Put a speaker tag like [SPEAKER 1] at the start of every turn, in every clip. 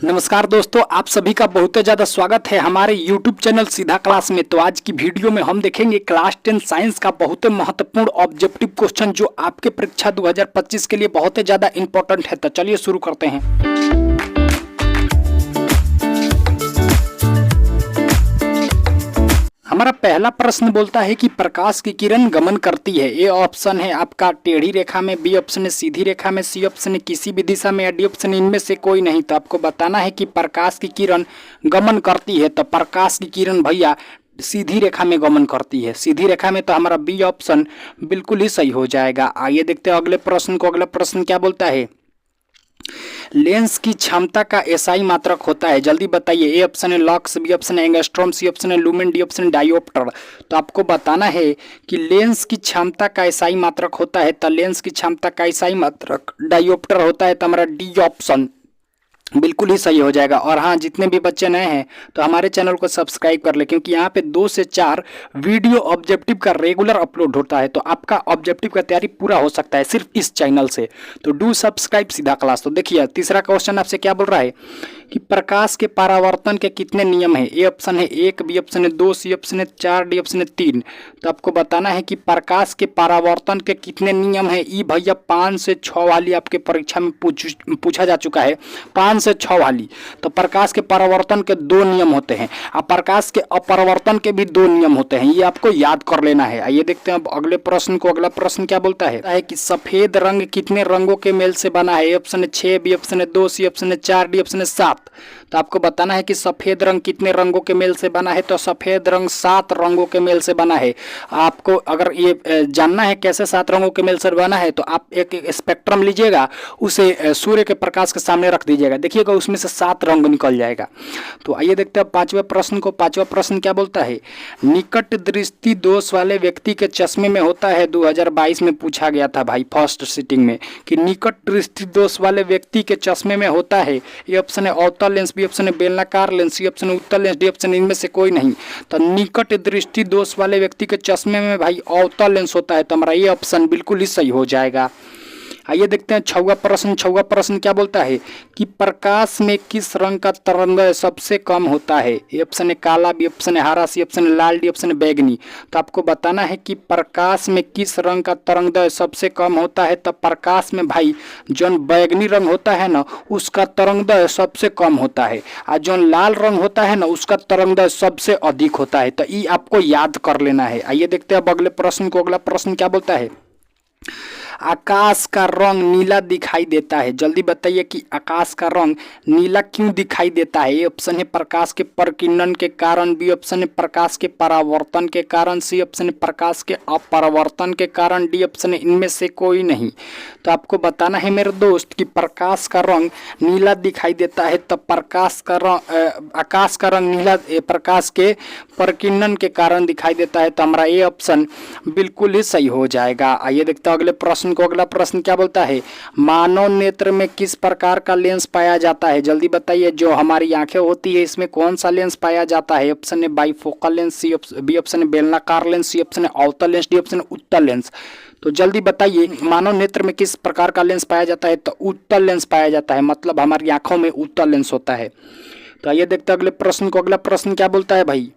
[SPEAKER 1] नमस्कार दोस्तों, आप सभी का बहुत ज़्यादा स्वागत है हमारे YouTube चैनल सीधा क्लास में। तो आज की वीडियो में हम देखेंगे क्लास 10 साइंस का बहुत महत्वपूर्ण ऑब्जेक्टिव क्वेश्चन जो आपके परीक्षा 2025 के लिए बहुत ज़्यादा इंपॉर्टेंट है। तो चलिए शुरू करते हैं। हमारा पहला प्रश्न बोलता है कि प्रकाश की किरण गमन करती है। ए ऑप्शन है आपका टेढ़ी रेखा में, बी ऑप्शन है सीधी रेखा में, सी ऑप्शन है किसी भी दिशा में, या डी ऑप्शन इनमें से कोई नहीं। तो आपको बताना है कि प्रकाश की किरण गमन करती है। तो प्रकाश की किरण भैया सीधी रेखा में गमन करती है, सीधी रेखा में। तो हमारा बी ऑप्शन बिल्कुल ही सही हो जाएगा। आइए देखते हैं अगले प्रश्न को। अगला प्रश्न क्या बोलता है, लेंस की क्षमता का एसआई मात्रक होता है। जल्दी बताइए। ए ऑप्शन है लक्स, बी ऑप्शन है एंगस्ट्रॉम, सी ऑप्शन है लुमेन, डी ऑप्शन है डायोप्टर। तो आपको बताना है कि लेंस की क्षमता का एसआई मात्रक होता है। तो लेंस की क्षमता का एसआई मात्रक डायोप्टर होता है। तो हमारा डी ऑप्शन बिल्कुल ही सही हो जाएगा। और हाँ, जितने भी बच्चे नए हैं तो हमारे चैनल को सब्सक्राइब कर ले, क्योंकि यहाँ पे 2 से 4 वीडियो ऑब्जेक्टिव का रेगुलर अपलोड होता है। तो आपका ऑब्जेक्टिव का तैयारी पूरा हो सकता है सिर्फ इस चैनल से। तो डू सब्सक्राइब सीधा क्लास। तो देखिए तीसरा क्वेश्चन आपसे क्या बोल रहा है कि प्रकाश के परावर्तन के कितने नियम है। ए ऑप्शन है 1, बी ऑप्शन है 2, सी ऑप्शन है 4, डी ऑप्शन है 3। तो आपको बताना है कि प्रकाश के परावर्तन के कितने नियम है। ई भैया 5 से 6 वाली आपके परीक्षा में पूछा जा चुका है, 5 से 6 वाली। तो प्रकाश के परावर्तन के 2 नियम होते हैं और प्रकाश के अपरावर्तन के भी 2 नियम होते हैं। ये आपको याद कर लेना है। आइए देखते हैं अब अगले प्रश्न को। अगला प्रश्न क्या बोलता है कि सफेद रंग कितने रंगों के मेल से बना है। ए ऑप्शन है 6, बी ऑप्शन है 2, सी ऑप्शन है 4, डी ऑप्शन है 7। तो आपको बताना है कि सफेद रंग कितने रंगों के मेल से बना है। तो सफेद रंग 7 रंगों के मेल से बना है। आपको अगर ये जानना है कैसे 7 रंगों के मेल से बना है, तो आप एक स्पेक्ट्रम लीजिएगा, उसे सूर्य के प्रकाश के सामने रख दीजिएगा, देखिएगा उसमें से 7 रंग निकल जाएगा। तो आइए देखते हैं पांचवें प्रश्न को। पांचवा प्रश्न क्या बोलता है, निकट दृष्टि दोष वाले व्यक्ति के चश्मे में होता है। 2022 में पूछा गया था भाई फर्स्ट सिटिंग में कि निकट दृष्टि दोष वाले व्यक्ति के चश्मे में होता है। ये ऑप्शन है अवतल लेंस, बी ऑप्शन है बेलनाकार लेंस, सी ऑप्शन है उत्तल लेंस, डी ऑप्शन इनमें से कोई नहीं। तो निकट दृष्टि दोष वाले व्यक्ति के चश्मे में भाई अवतल लेंस होता है। तो हमारा ये ऑप्शन बिल्कुल ही सही हो जाएगा। आइए देखते हैं छठवां प्रश्न। छठवां प्रश्न क्या बोलता है कि प्रकाश में किस रंग का तरंगदैर्घ्य सबसे कम होता है। ए ऑप्शन है काला, बी ऑप्शन है हरा, सी ऑप्शन है लाल, डी ऑप्शन है बैगनी। तो आपको बताना है कि प्रकाश में किस रंग का तरंगदैर्घ्य सबसे कम होता है। तो प्रकाश में भाई जो बैगनी रंग होता है ना, उसका तरंगदैर्घ्य सबसे कम होता है, और जो लाल रंग होता है ना, उसका तरंगदैर्घ्य सबसे अधिक होता है। तो ये आपको याद कर लेना है। आइए देखते हैं अब अगले प्रश्न को। अगला प्रश्न क्या बोलता है, आकाश का रंग नीला दिखाई देता है। जल्दी बताइए कि आकाश का रंग नीला क्यों दिखाई देता है। ए ऑप्शन है प्रकाश के प्रकीर्णन के कारण, बी ऑप्शन है प्रकाश के परावर्तन के कारण, सी ऑप्शन है प्रकाश के अपरावर्तन के कारण, डी ऑप्शन है इनमें से कोई नहीं। तो आपको बताना है मेरे दोस्त कि प्रकाश का रंग नीला दिखाई देता है। तब प्रकाश का रंग आकाश का रंग नीला प्रकाश के प्रकीर्णन के कारण दिखाई देता है। तो हमारा ये ऑप्शन बिल्कुल ही सही हो जाएगा। आइए देखते हैं अगले प्रश्न को। अगला प्रश्न क्या बोलता है, मानव नेत्र में किस प्रकार का लेंस पाया जाता है। जल्दी बताइए, जो हमारी आंखें होती है इसमें कौन सा लेंस पाया जाता है। ऑप्शन है बाइफोकल लेंस, बी ऑप्शन है बेलनाकार लेंस, सी ऑप्शन है अवतल लेंस, डी ऑप्शन है उत्तल लेंस। तो जल्दी बताइए मानव नेत्र में किस प्रकार का लेंस पाया जाता है। तो उत्तल लेंस पाया जाता है, मतलब हमारी आंखों में उत्तल लेंस होता है। तो आइए देखते हैं अगले प्रश्न को। अगला प्रश्न क्या बोलता है भाई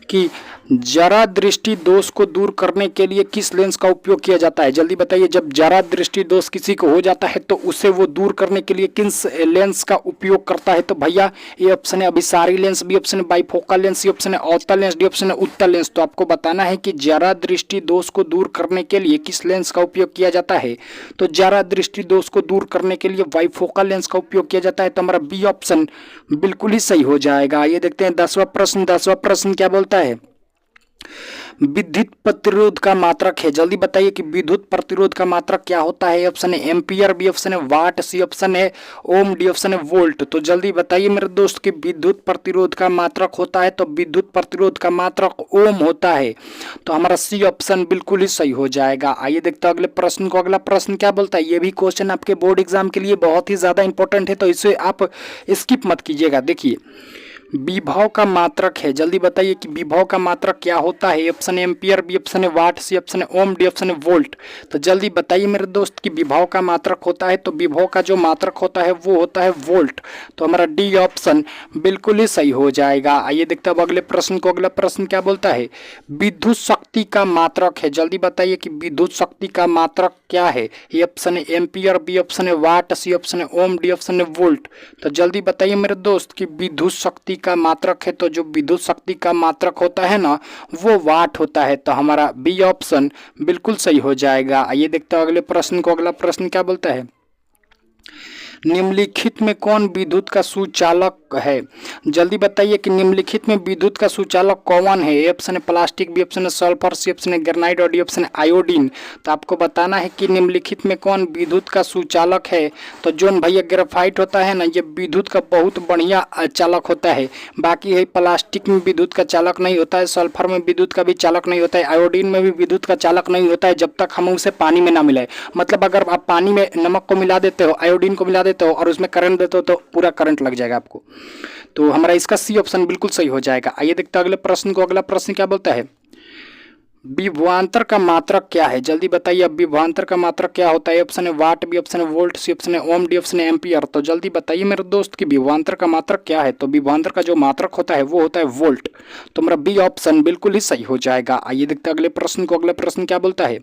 [SPEAKER 1] कि जरा दृष्टि दोष को दूर करने के लिए किस लेंस का उपयोग किया जाता है। जल्दी बताइए, जब जरा दृष्टि दोष किसी को हो जाता है तो उसे वो दूर करने के लिए किस लेंस का उपयोग करता है। तो भैया ये ऑप्शन है अभिसारी लेंस, बी ऑप्शन है बाइफोकल लेंस, सी ऑप्शन है अवतल लेंस, डी ऑप्शन है उत्तल लेंस। तो आपको बताना है कि जरा दृष्टि दोष को दूर करने के लिए किस लेंस का उपयोग किया जाता है। तो जरा दृष्टि दोष को दूर करने के लिए बाइफोकल लेंस का उपयोग किया जाता है। तो हमारा बी ऑप्शन बिल्कुल ही सही हो जाएगा। ये देखते हैं 10वां प्रश्न। 10वां प्रश्न क्या बोलता है, विद्युत प्रतिरोध का मात्रक है। जल्दी बताइए कि विद्युत प्रतिरोध का मात्रक क्या होता है। ऑप्शन है एम्पियर, बी ऑप्शन है वाट, सी ऑप्शन है ओम, डी ऑप्शन है वोल्ट। तो जल्दी बताइए मेरे दोस्त कि विद्युत प्रतिरोध का मात्रक होता है। तो विद्युत प्रतिरोध का मात्रक ओम होता है। तो हमारा सी ऑप्शन बिल्कुल ही सही हो जाएगा। आइए देखते हैं अगले प्रश्न को। अगला प्रश्न क्या बोलता है, ये भी क्वेश्चन आपके बोर्ड एग्जाम के लिए बहुत ही ज्यादा इंपॉर्टेंट है, तो इसे आप स्किप मत कीजिएगा। देखिए, विभव का मात्रक है, जल्दी बताइए कि विभव का मात्रक क्या होता है। ऑप्शन है एम्पियर, बी ऑप्शन है वाट, सी ऑप्शन है ओम, डी ऑप्शन है वोल्ट। तो जल्दी बताइए मेरे दोस्त कि विभव का मात्रक होता है, तो विभव का जो मात्रक होता है वो होता है वोल्ट। तो हमारा डी ऑप्शन बिल्कुल ही सही हो जाएगा। आइए देखते हैं अब अगले प्रश्न को। अगला प्रश्न क्या बोलता है, विद्युत शक्ति का मात्रक है। जल्दी बताइए कि विद्युत शक्ति का मात्रक क्या है। ए ऑप्शन है एम्पियर, बी ऑप्शन है वाट, सी ऑप्शन है ओम, डी ऑप्शन है वोल्ट। तो जल्दी बताइए मेरे दोस्त कि विद्युत शक्ति का मात्रक है, तो जो विद्युत शक्ति का मात्रक होता है ना वो वाट होता है। तो हमारा बी ऑप्शन बिल्कुल सही हो जाएगा। आइए देखते हैं अगले प्रश्न को। अगला प्रश्न क्या बोलता है, निम्नलिखित में कौन विद्युत का सुचालक है। जल्दी बताइए कि निम्नलिखित में विद्युत का सुचालक कौन है। ए ऑप्शन है प्लास्टिक, बी ऑप्शन है सल्फर, सी ऑप्शन है ग्रेनाइट और डी ऑप्शन है आयोडीन। तो आपको बताना है कि निम्नलिखित में कौन विद्युत का सुचालक है। तो जो भैया ग्रेफाइट होता है ना, ये विद्युत का बहुत बढ़िया चालक होता है। बाकी है प्लास्टिक में विद्युत का चालक नहीं होता है, सल्फर में विद्युत का भी चालक नहीं होता है, आयोडीन में भी विद्युत का चालक नहीं होता है जब तक हम उसे पानी में ना मिलाए। मतलब अगर आप पानी में नमक को मिला देते हो, आयोडीन को मिला देते हो और उसमें करंट देते हो तो पूरा करंट लग जाएगा आपको। तो हमारा इसका सी ऑप्शन बिल्कुल सही हो जाएगा। आइए देखते हैं अगले प्रश्न को। अगला प्रश्न क्या बोलता है, विभवांतर का मात्रक क्या है। जल्दी बताइए अब विभवांतर का मात्रक क्या होता है। ऑप्शन है वाट, बी ऑप्शन है वोल्ट, सी ऑप्शन है ओम, डी ऑप्शन है एम्पियर। तो जल्दी बताइए मेरे दोस्त कि विभवांतर का मात्रक क्या है। तो विभवांतर का जो मात्रक होता है वो होता है वोल्ट। तो मेरा बी ऑप्शन बिल्कुल ही सही हो जाएगा। आइए देखते हैं अगले प्रश्न को। अगला प्रश्न क्या बोलता है,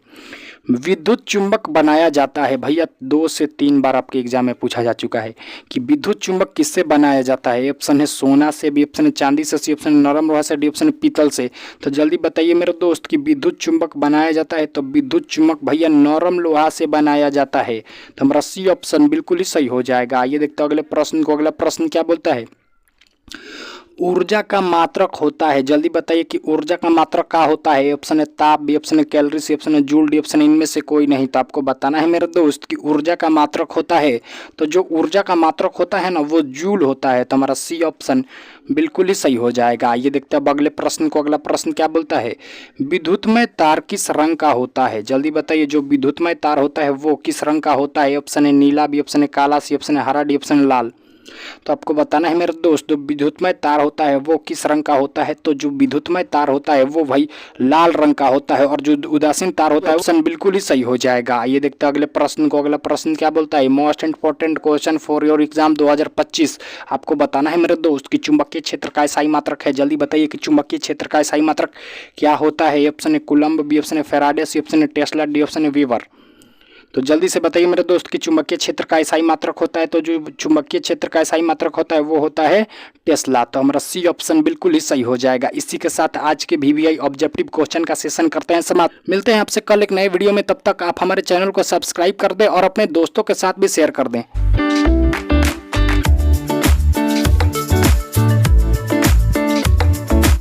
[SPEAKER 1] विद्युत चुंबक बनाया जाता है। भैया 2 से 3 बार आपके एग्जाम में पूछा जा चुका है कि विद्युत चुंबक किससे बनाया जाता है। ऑप्शन है सोना से, बी ऑप्शन है चांदी से, सी ऑप्शन है नरम लोहा से, डी ऑप्शन है पीतल से। तो जल्दी बताइए मेरे दोस्त कि विद्युत चुंबक बनाया जाता है। तो विद्युत चुंबक भैया नरम लोहा से बनाया जाता है। तो हमारा सी ऑप्शन बिल्कुल ही सही हो जाएगा। आइए देखते हैं अगले प्रश्न को। अगला प्रश्न क्या बोलता है, ऊर्जा का मात्रक होता है। जल्दी बताइए कि ऊर्जा का मात्रक क्या होता है। ऑप्शन है ताप, बी ऑप्शन है कैलोरी, सी ऑप्शन है जूल, डी ऑप्शन है इनमें से कोई नहीं। तो आपको बताना है मेरे दोस्त कि ऊर्जा का मात्रक होता है, तो जो ऊर्जा का मात्रक होता है ना वो जूल होता है। तो हमारा सी ऑप्शन बिल्कुल ही सही हो जाएगा। आइए देखते हैं अब अगले प्रश्न को। अगला प्रश्न क्या बोलता है, विद्युतमय तार किस रंग का होता है। जल्दी बताइए जो विद्युतमय तार होता है वो किस रंग का होता है। ऑप्शन है नीला, बी ऑप्शन है काला, सी ऑप्शन है हरा, डी ऑप्शन है लाल। तो आपको बताना है मेरे दोस्त जो विद्युतमय तार होता है वो किस रंग का होता है। तो जो विद्युतमय तार होता है वो भाई लाल रंग का होता है, और जो उदासीन तार होता है ऑप्शन बिल्कुल ही सही हो जाएगा। आइए देखते हैं अगले प्रश्न को। अगला प्रश्न क्या बोलता है, most important question for your exam 2025। आपको बताना है मेरे दोस्त कि चुंबकीय क्षेत्र का इकाई मात्रक है। जल्दी बताइए कि चुंबकीय क्षेत्र का इकाई मात्रक क्या होता है। ऑप्शन है कूलम्ब, बी ऑप्शन है फैराडे, सी ऑप्शन है टेस्ला, डी ऑप्शन है वीवर। तो जल्दी से बताइए मेरे दोस्त कि चुंबकीय क्षेत्र का इकाई मात्रक होता है। तो जो चुंबकीय क्षेत्र का इकाई मात्रक होता है वो होता है टेस्ला। तो हमारा सी ऑप्शन बिल्कुल ही सही हो जाएगा। इसी के साथ आज के VVI ऑब्जेक्टिव क्वेश्चन का सेशन करते हैं समाप्त। मिलते हैं आपसे कल एक नए वीडियो में, तब तक आप हमारे चैनल को सब्सक्राइब कर दें और अपने दोस्तों के साथ भी शेयर कर दें।